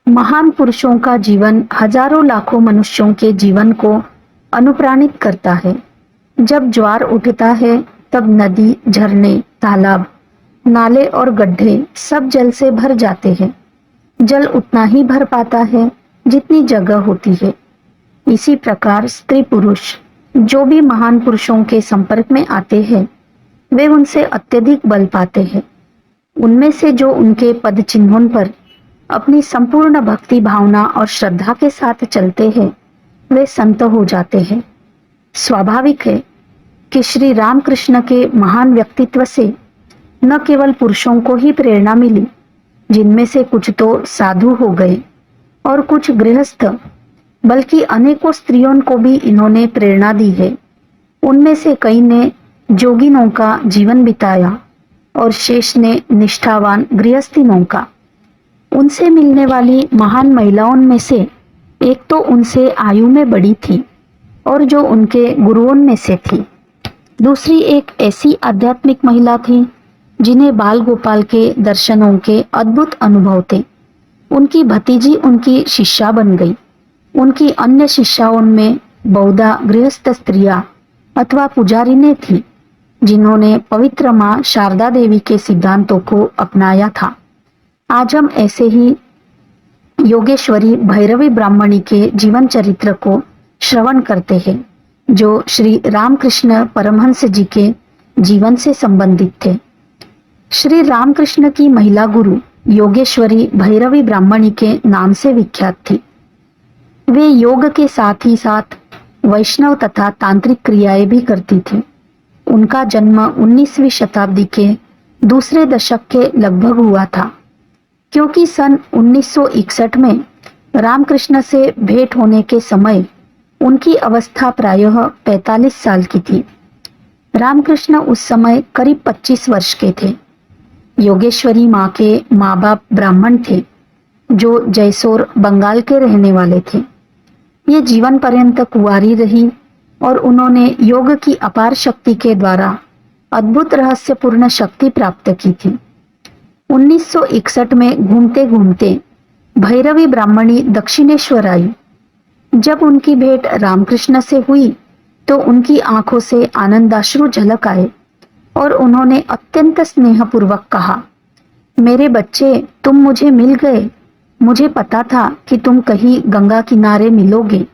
महान पुरुषों का जीवन हजारों लाखों मनुष्यों के जीवन को अनुप्राणित करता है। जब ज्वार उठता है तब नदी, झरने, तालाब, नाले और गड्ढे सब जल से भर जाते हैं। जल उतना ही भर पाता है जितनी जगह होती है। इसी प्रकार स्त्री पुरुष जो भी महान पुरुषों के संपर्क में आते हैं वे उनसे अत्यधिक बल पाते हैं। उनमें से जो उनके पद चिन्हों पर अपनी संपूर्ण भक्ति भावना और श्रद्धा के साथ चलते हैं वे संत हो जाते हैं। स्वाभाविक है कि श्री रामकृष्ण के महान व्यक्तित्व से न केवल पुरुषों को ही प्रेरणा मिली, जिनमें से कुछ तो साधु हो गए और कुछ गृहस्थ, बल्कि अनेकों स्त्रियों को भी इन्होंने प्रेरणा दी है। उनमें से कई ने जोगिनों का जीवन बिताया और शेष ने निष्ठावान गृहस्थिनों का। उनसे मिलने वाली महान महिलाओं में से एक तो उनसे आयु में बड़ी थी और जो उनके गुरुओं में से थी। दूसरी एक ऐसी आध्यात्मिक महिला थी जिन्हें बाल गोपाल के दर्शनों के अद्भुत अनुभव थे। उनकी भतीजी उनकी शिष्या बन गई। उनकी अन्य शिष्याओं में बहुधा गृहस्थ स्त्रियां अथवा पुजारिनें थी जिन्होंने पवित्र मां शारदा देवी के सिद्धांतों को अपनाया था। आज हम ऐसे ही योगेश्वरी भैरवी ब्राह्मणी के जीवन चरित्र को श्रवण करते हैं जो श्री रामकृष्ण परमहंस जी के जीवन से संबंधित थे। श्री रामकृष्ण की महिला गुरु योगेश्वरी भैरवी ब्राह्मणी के नाम से विख्यात थी। वे योग के साथ ही साथ वैष्णव तथा तांत्रिक क्रियाएं भी करती थी। उनका जन्म 19वीं शताब्दी के दूसरे दशक के लगभग हुआ था, क्योंकि सन 1961 में रामकृष्ण से भेंट होने के समय उनकी अवस्था प्रायः 45 साल की थी। रामकृष्ण उस समय करीब 25 वर्ष के थे। योगेश्वरी माँ के माँ बाप ब्राह्मण थे जो जयसोर बंगाल के रहने वाले थे। ये जीवन पर्यंत कुंवारी रही और उन्होंने योग की अपार शक्ति के द्वारा अद्भुत रहस्यपूर्ण शक्ति प्राप्त की थी। 1961 में घूमते घूमते भैरवी ब्राह्मणी दक्षिणेश्वर आई। जब उनकी भेंट रामकृष्ण से हुई तो उनकी आंखों से आनंदाश्रु झलक आए और उन्होंने अत्यंत स्नेहपूर्वक कहा, मेरे बच्चे, तुम मुझे मिल गए। मुझे पता था कि तुम कहीं गंगा किनारे मिलोगे,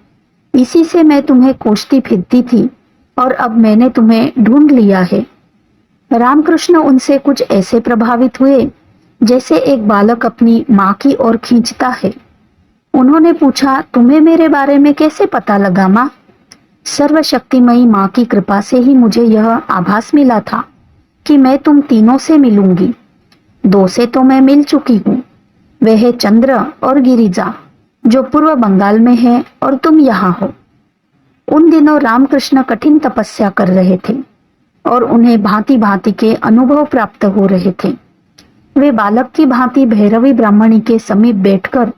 इसी से मैं तुम्हें खोजती फिरती थी और अब मैंने तुम्हें ढूंढ लिया है। रामकृष्ण उनसे कुछ ऐसे प्रभावित हुए जैसे एक बालक अपनी माँ की ओर खींचता है। उन्होंने पूछा, तुम्हें मेरे बारे में कैसे पता लगा माँ? सर्वशक्तिमयी माँ की कृपा से ही मुझे यह आभास मिला था कि मैं तुम तीनों से मिलूंगी। दो से तो मैं मिल चुकी हूँ, वे है चंद्र और गिरिजा जो पूर्व बंगाल में है और तुम यहाँ हो। उन दिनों रामकृष्ण कठिन तपस्या कर रहे थे और उन्हें भांति भांति के अनुभव प्राप्त हो रहे थे। वे बालक की भांति भैरवी ब्राह्मणी के समीप बैठकर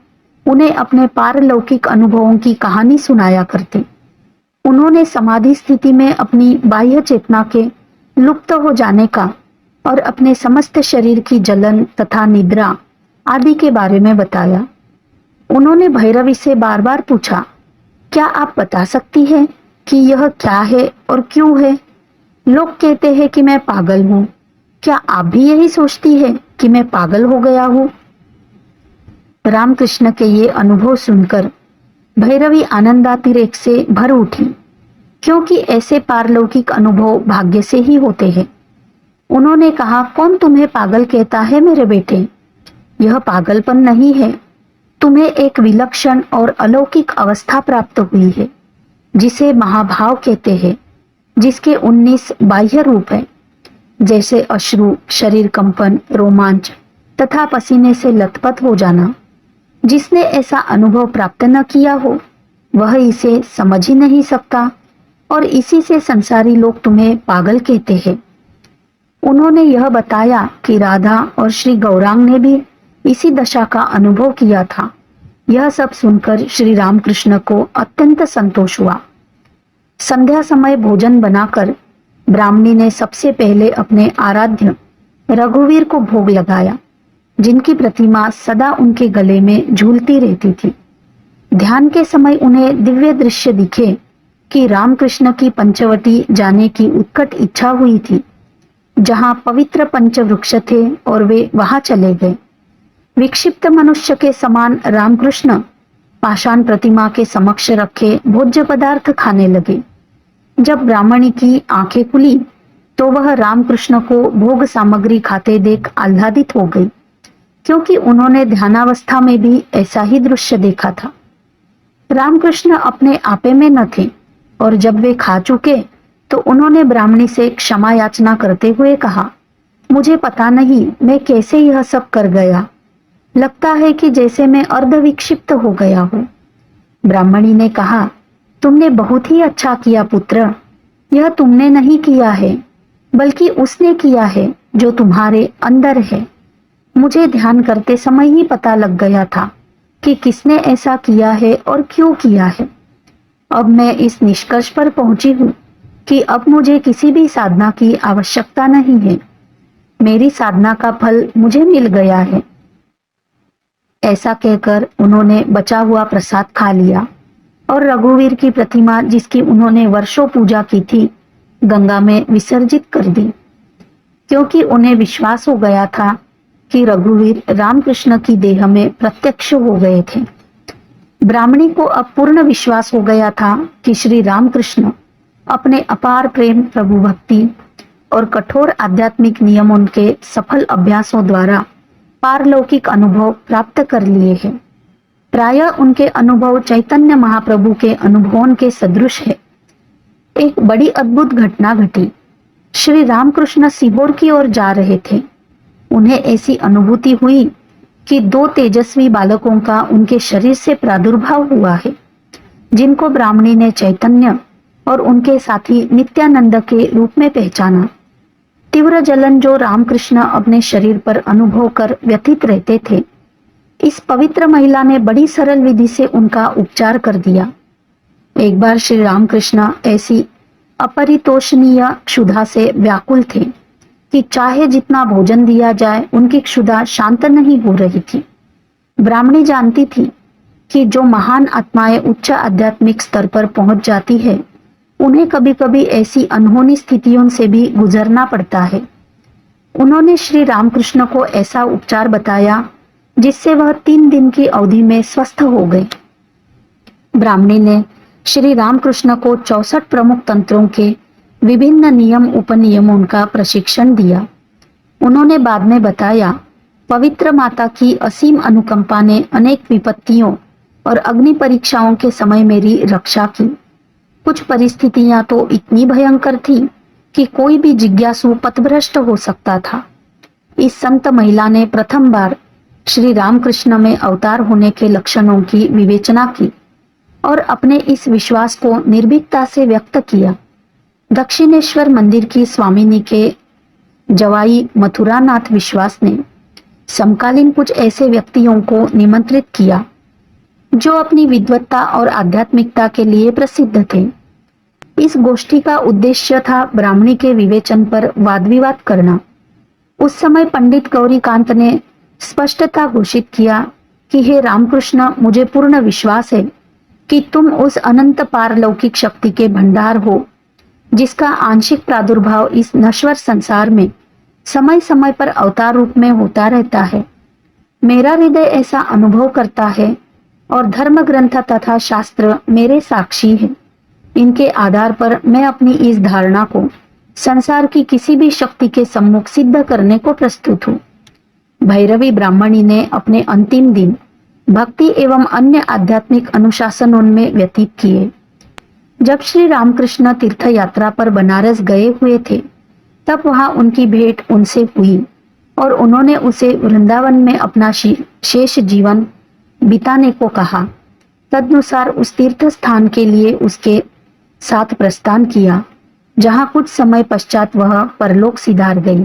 उन्हें अपने पारलौकिक अनुभवों की कहानी सुनाया करते। उन्होंने समाधि स्थिति में अपनी बाह्य चेतना के लुप्त हो जाने का और अपने समस्त शरीर की जलन तथा निद्रा आदि के बारे में बताया। उन्होंने भैरवी से बार बार पूछा, क्या आप बता सकती हैं कि यह क्या है और क्यों है? लोग कहते हैं कि मैं पागल हूँ। क्या आप भी यही सोचती है कि मैं पागल हो गया हूँ? रामकृष्ण के ये अनुभव सुनकर भैरवी आनंदातिरेक से भर उठी, क्योंकि ऐसे पारलौकिक अनुभव भाग्य से ही होते हैं। उन्होंने कहा, कौन तुम्हें पागल कहता है मेरे बेटे? यह पागलपन नहीं है। तुम्हें एक विलक्षण और अलौकिक अवस्था प्राप्त हुई है जिसे महाभाव कहते हैं, जिसके 19 बाह्य रूप हैं, जैसे अश्रु, शरीर कंपन, रोमांच तथा पसीने से लथपथ हो जाना। जिसने ऐसा अनुभव प्राप्त न किया हो वह इसे समझ ही नहीं सकता और इसी से संसारी लोग तुम्हें पागल कहते हैं। उन्होंने यह बताया कि राधा और श्री गौरांग ने भी इसी दशा का अनुभव किया था। यह सब सुनकर श्री रामकृष्ण को अत्यंत संतोष हुआ। संध्या समय भोजन बनाकर ब्राह्मणी ने सबसे पहले अपने आराध्य रघुवीर को भोग लगाया। जिनकी प्रतिमा सदा उनके गले में झूलती रहती थी। ध्यान के समय उन्हें दिव्य दृश्य दिखे कि रामकृष्ण की पंचवटी जाने की उत्कट इच्छा हुई थी, जहां पवित्र पंचवृक्ष थे, और वे वहां चले गए। विक्षिप्त मनुष्य के समान रामकृष्ण पाषाण प्रतिमा के समक्ष रखे भोज्य पदार्थ खाने लगे। जब ब्राह्मणी की आंखें खुली तो वह रामकृष्ण को भोग सामग्री खाते देख आह्लादित हो गई, क्योंकि उन्होंने ध्यानावस्था में भी ऐसा ही दृश्य देखा था। रामकृष्ण अपने आपे में न थे, और जब वे खा चुके तो उन्होंने ब्राह्मणी से क्षमा याचना करते हुए कहा, मुझे पता नहीं मैं कैसे यह सब कर गया, लगता है कि जैसे मैं अर्धविक्षिप्त हो गया हूँ। ब्राह्मणी ने कहा, तुमने बहुत ही अच्छा किया पुत्र, यह तुमने नहीं किया है बल्कि उसने किया है जो तुम्हारे अंदर है। मुझे ध्यान करते समय ही पता लग गया था कि किसने ऐसा किया है और क्यों किया है। अब मैं इस निष्कर्ष पर पहुंची हूँ कि अब मुझे किसी भी साधना की आवश्यकता नहीं है। मेरी साधना का फल मुझे मिल गया है। ऐसा कहकर उन्होंने बचा हुआ प्रसाद खा लिया और रघुवीर की प्रतिमा, जिसकी उन्होंने वर्षों पूजा की थी, गंगा में विसर्जित कर दी, क्योंकि उन्हें विश्वास हो गया था कि रघुवीर रामकृष्ण की देह में प्रत्यक्ष हो गए थे। ब्राह्मणी को अब पूर्ण विश्वास हो गया था कि श्री रामकृष्ण अपने अपार प्रेम, प्रभु भक्ति और कठोर आध्यात्मिक नियमों के सफल अभ्यासों द्वारा पारलौकिक अनुभव प्राप्त कर लिए हैं। प्रायः उनके अनुभव चैतन्य महाप्रभु के अनुभवों के सदृश है। एक बड़ी अद्भुत घटना घटी। श्री रामकृष्ण सीहोर की ओर जा रहे थे। उन्हें ऐसी अनुभूति हुई कि दो तेजस्वी बालकों का उनके शरीर से प्रादुर्भाव हुआ है, जिनको ब्राह्मणी ने चैतन्य और उनके साथी नित्यानंद के रूप में पहचाना। तीव्र जलन जो रामकृष्ण अपने शरीर पर अनुभव कर व्यथित रहते थे, इस पवित्र महिला ने बड़ी सरल विधि से उनका उपचार कर दिया। एक बार श्री रामकृष्ण ऐसी अपरितोषणीय क्षुधा से व्याकुल थे कि चाहे जितना भोजन दिया जाए उनकी क्षुधा शांत नहीं हो रही थी। ब्राह्मणी जानती थी कि जो महान आत्माएं उच्च आध्यात्मिक स्तर पर पहुंच जाती है, उन्हें कभी कभी ऐसी अनहोनी स्थितियों से भी गुजरना पड़ता है। उन्होंने श्री रामकृष्ण को ऐसा उपचार बताया जिससे वह 3 दिन की अवधि में स्वस्थ हो गए। ब्राह्मणी ने श्री रामकृष्ण को 64 प्रमुख तंत्रों के विभिन्न नियम उपनियमों का प्रशिक्षण दिया। उन्होंने बाद में बताया, पवित्र माता की असीम अनुकंपा ने अनेक विपत्तियों और अग्नि परीक्षाओं के समय मेरी रक्षा की। कुछ परिस्थितियां तो इतनी भयंकर थी कि कोई भी जिज्ञासु पथभ्रष्ट हो सकता था। इस संत महिला ने प्रथम बार श्री रामकृष्ण में अवतार होने के लक्षणों की विवेचना की और अपने इस विश्वास को निर्भीकता से व्यक्त किया। दक्षिणेश्वर मंदिर की स्वामिनी के जवाई मथुरानाथ विश्वास ने समकालीन कुछ ऐसे व्यक्तियों को निमंत्रित किया जो अपनी विद्वत्ता और आध्यात्मिकता के लिए प्रसिद्ध थे। इस गोष्ठी का उद्देश्य था ब्राह्मणी के विवेचन पर वाद विवाद करना। उस समय पंडित गौरीकांत ने स्पष्टता घोषित किया कि हे रामकृष्ण, मुझे पूर्ण विश्वास है कि तुम उस अनंत पारलौकिक शक्ति के भंडार हो जिसका आंशिक प्रादुर्भाव इस नश्वर संसार में समय समय पर अवतार रूप में होता रहता है। मेरा हृदय ऐसा अनुभव करता है और धर्म ग्रंथ तथा शास्त्र मेरे साक्षी हैं। इनके आधार पर मैं अपनी इस धारणा को संसार की किसी भी शक्ति के सम्मुख सिद्ध करने को प्रस्तुत हूँ। भैरवी ब्राह्मणी ने अपने अंतिम दिन भक्ति एवं अन्य आध्यात्मिक अनुशासनों में व्यतीत किए। जब श्री रामकृष्ण तीर्थ यात्रा पर बनारस गए हुए थे, तब वहां उनकी भेंट उनसे हुई और उन्होंने उसे वृंदावन में अपना शेष जीवन बिताने को कहा। तदनुसार उस तीर्थ स्थान के लिए उसके साथ प्रस्थान किया, जहां कुछ समय पश्चात वह परलोक सिधार गई।